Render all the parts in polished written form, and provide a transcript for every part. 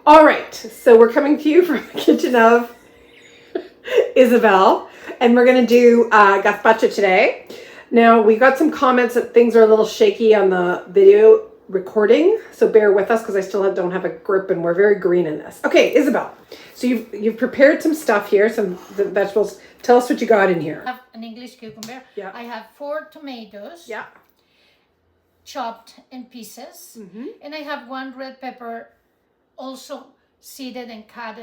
All right, so we're coming to you from the kitchen of Isabel, and we're going to do gazpacho today. Now, we got some comments that things are a little shaky on the video recording, so bear with us because I still don't have a grip and we're very green in this. Okay, Isabel, so you've prepared some stuff here, some vegetables. Tell us what you got in here. I have an English cucumber. Yeah. I have 4 tomatoes. Yeah. Chopped in pieces. And I have 1 red pepper also seeded and cut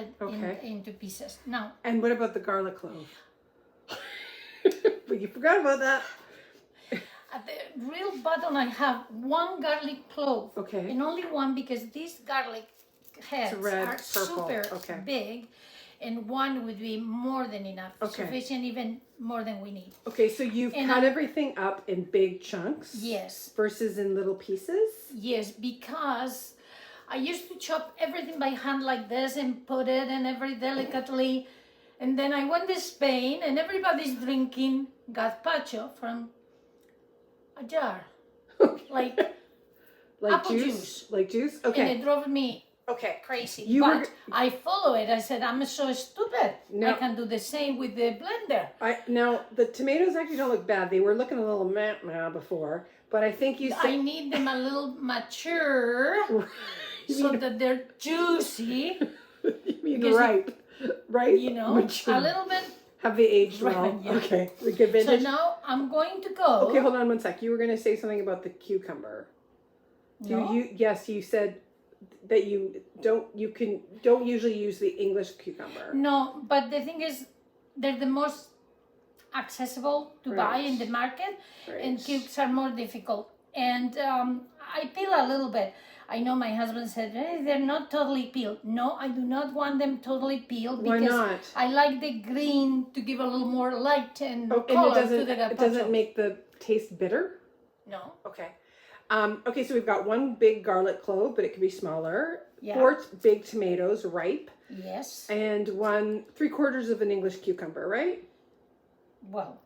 into pieces. Now. And what about the garlic clove? But you forgot about that. At the real bottom, I have 1 garlic clove. Okay. And only 1 because these garlic heads are super big. And 1 would be more than enough. Okay. Sufficient, even more than we need. Okay, so you've cut everything up in big chunks. Yes. Versus in little pieces? Yes, because I used to chop everything by hand like this and put it in very delicately. And then I went to Spain and everybody's drinking gazpacho from a jar. like apple juice. Like juice? Okay. And it drove me crazy. But I follow it. I said, I'm so stupid. I can do the same with the blender. Now, the tomatoes actually don't look bad. They were looking a little meh before. But I think you said... I need them a little mature so that they're juicy. You mean ripe. Right? You know, mature. a little bit. Have they aged well? Yeah. Okay. The good vintage. So now I'm going to go. Okay, hold on one sec. You were going to say something about the cucumber. No? Yes, you said that you don't usually use the English cucumber. No, but the thing is, they're the most accessible to buy in the market, and cukes are more difficult. And I peel a little bit. I know my husband said, hey, they're not totally peeled. No, I do not want them totally peeled because why not? I like the green to give a little more light and color to the gazpacho. It doesn't make the taste bitter? No. Okay. Okay, so we've got 1 big garlic clove, but it can be smaller. Yeah. 4 big tomatoes, ripe. Yes. And 3/4 of an English cucumber, right? Well,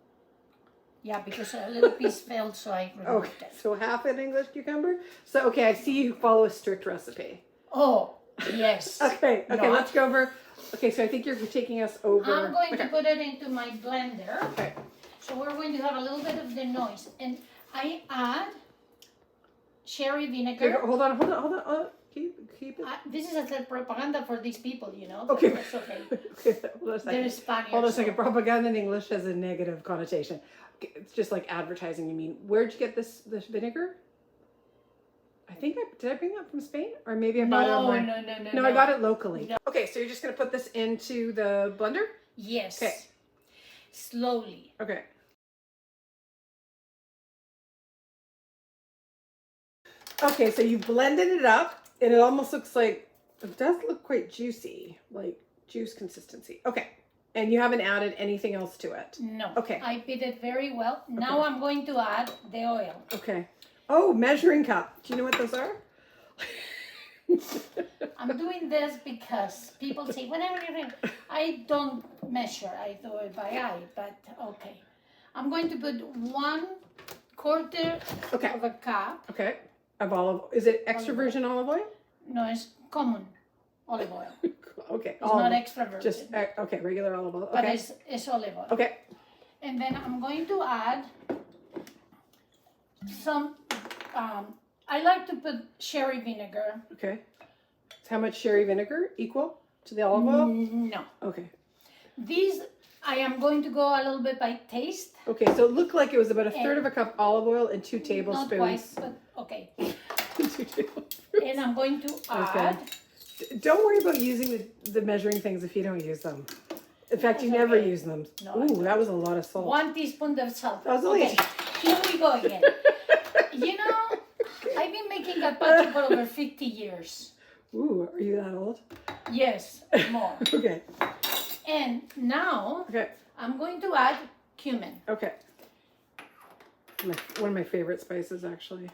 yeah, because a little piece fell, so I removed it. So half an English cucumber. So, okay, I see you follow a strict recipe. Oh, yes. Okay, let's go over. Okay, so I think you're taking us over. I'm going to put it into my blender. Okay. So we're going to have a little bit of the noise. And I add cherry vinegar. Okay, hold on. Keep it. This is a propaganda for these people, you know. Okay. That's okay. Okay, hold on a second. They're Spaniards. Hold on a second. Propaganda in English has a negative connotation. It's just like advertising, you mean. Where'd you get this vinegar? Did I bring that from Spain? Or maybe I bought it online? No, I got it locally. No. Okay, so you're just going to put this into the blender? Yes. Okay. Slowly. Okay. Okay, so you blended it up, and it almost looks like, it does look quite juicy, like juice consistency. Okay, and you haven't added anything else to it? No. Okay. I beat it very well. Now I'm going to add the oil. Okay. Oh, measuring cup. Do you know what those are? I'm doing this because people say, whenever I don't measure, I do it by eye, but okay. I'm going to put 1/4 of a cup. Okay. Of olive. Is it extra virgin olive oil? No, it's common olive oil. Okay. It's not extra virgin. Just regular olive oil. Okay. But it's olive oil. Okay. And then I'm going to add some. I like to put sherry vinegar. Okay. So how much sherry vinegar? Equal to the olive oil? No. Okay. These I am going to go a little bit by taste. Okay, so it looked like it was about 1/3 of a cup olive oil and 2 tablespoons. Not quite, but okay. 2 tablespoons. And I'm going to add. Don't worry about using the measuring things if you don't use them. In fact, you never use them. No, ooh, that was a lot of salt. 1 teaspoon of salt. That was only Here we go again. You know, I've been making gazpacho for over 50 years. Ooh, are you that old? Yes, more. Okay. And now I'm going to add cumin. Okay. One of my favorite spices, actually.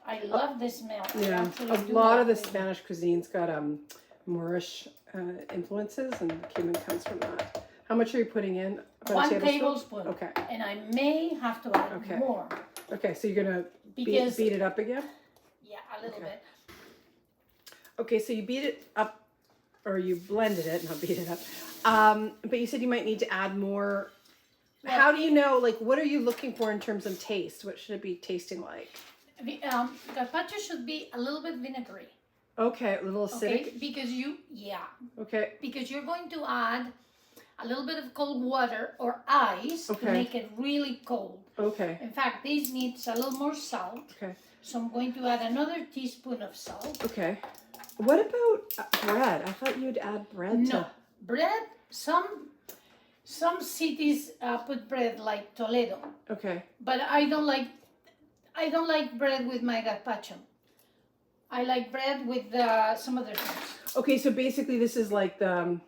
I love the smell. Yeah, a lot of the Spanish cuisine's got Moorish influences, and cumin comes from that. How much are you putting in? About 1 tablespoon. Okay. And I may have to add more. Okay, so you're gonna beat it up again? Yeah, a little bit. Okay, so you beat it up, or you blended it, not beat it up. But you said you might need to add more. How do you know, like, what are you looking for in terms of taste? What should it be tasting like? Gazpacho should be a little bit vinegary. Okay, a little acidic. Okay, because Okay. because you're going to add a little bit of cold water or ice to make it really cold. Okay. In fact, this needs a little more salt. Okay. So I'm going to add another teaspoon of salt. Okay. What about bread? I thought you'd add bread to... No, bread. Some cities put bread like Toledo. Okay. But I don't like bread with my gazpacho. I like bread with some other things. Okay, so basically this is like the,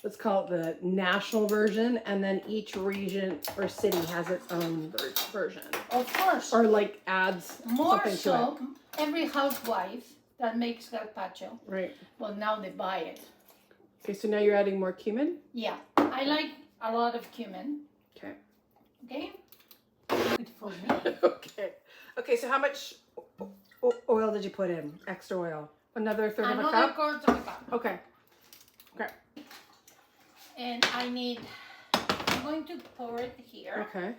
let's call it the national version, and then each region or city has its own version. Of course. Or like adds more something so, to it. every housewife that makes gazpacho, Right. well, now they buy it. Okay, so now you're adding more cumin? Yeah, I like a lot of cumin. Okay. Okay? Good for me. Okay. Okay, so how much oil did you put in? Extra oil? Another third of a Another cup? quarter of a cup. Okay. Okay. And I'm going to pour it here. Okay.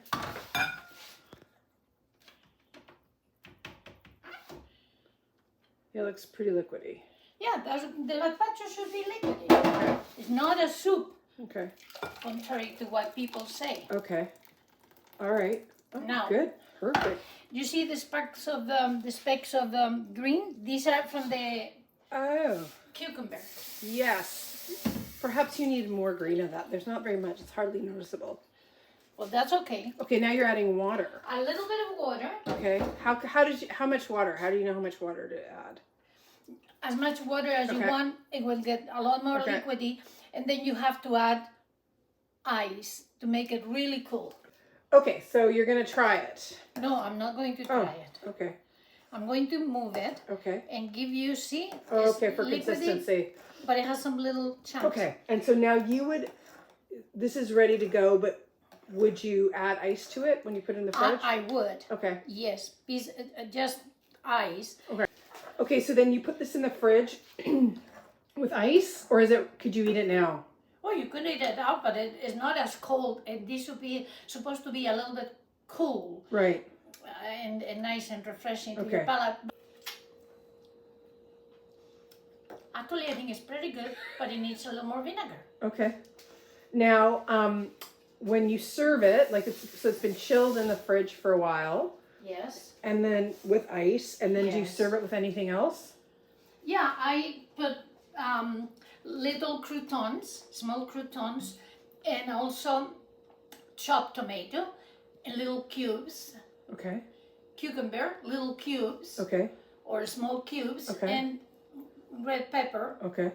It looks pretty liquidy. Yeah, the gazpacho should be liquidy. Okay. It's not a soup, Okay. contrary to what people say. Okay. All right. Oh, Now, good. Perfect. you see the specks of green? These are from the Oh, cucumber. yes. Perhaps you need more green of that. There's not very much. It's hardly noticeable. Well, that's okay. Okay, now you're adding water. A little bit of water. Okay. How much water? How do you know how much water to add? As much water as you Okay. want. It will get a lot more Okay. liquidy. And then you have to add ice to make it really cool. Okay, so you're gonna try it. No, I'm not going to try it. Okay. I'm going to move it Okay. and give you, see? Oh, it's okay, for liquidy, consistency. But it has some little chunks. Okay, and so now this is ready to go, but would you add ice to it when you put it in the fridge? I would. Okay. Yes, just ice. Okay. Okay, so then you put this in the fridge with ice, or could you eat it now? Oh, you could eat it out, but it is not as cold. And this would be supposed to be a little bit cool Right. and nice and refreshing to Okay. your palate. Actually, I think it's pretty good, but it needs a little more vinegar. Okay. Now, when you serve it, like it's been chilled in the fridge for a while, Yes. and then with ice, and then do you Yes. serve it with anything else? Yeah, I put little croutons, small croutons, and also chopped tomato in little cubes, Okay. cucumber, little cubes, Okay. or small cubes, Okay. and red pepper. Okay.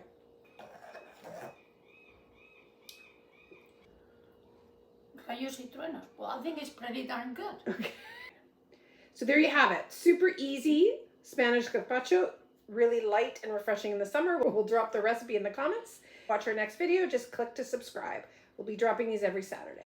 Gallo citrueno. Well, I think it's pretty darn good. Okay. So there you have it. Super easy Spanish gazpacho. Really light and refreshing in the summer. We'll drop the recipe in the comments. Watch our next video. Just click to subscribe. We'll be dropping these every Saturday.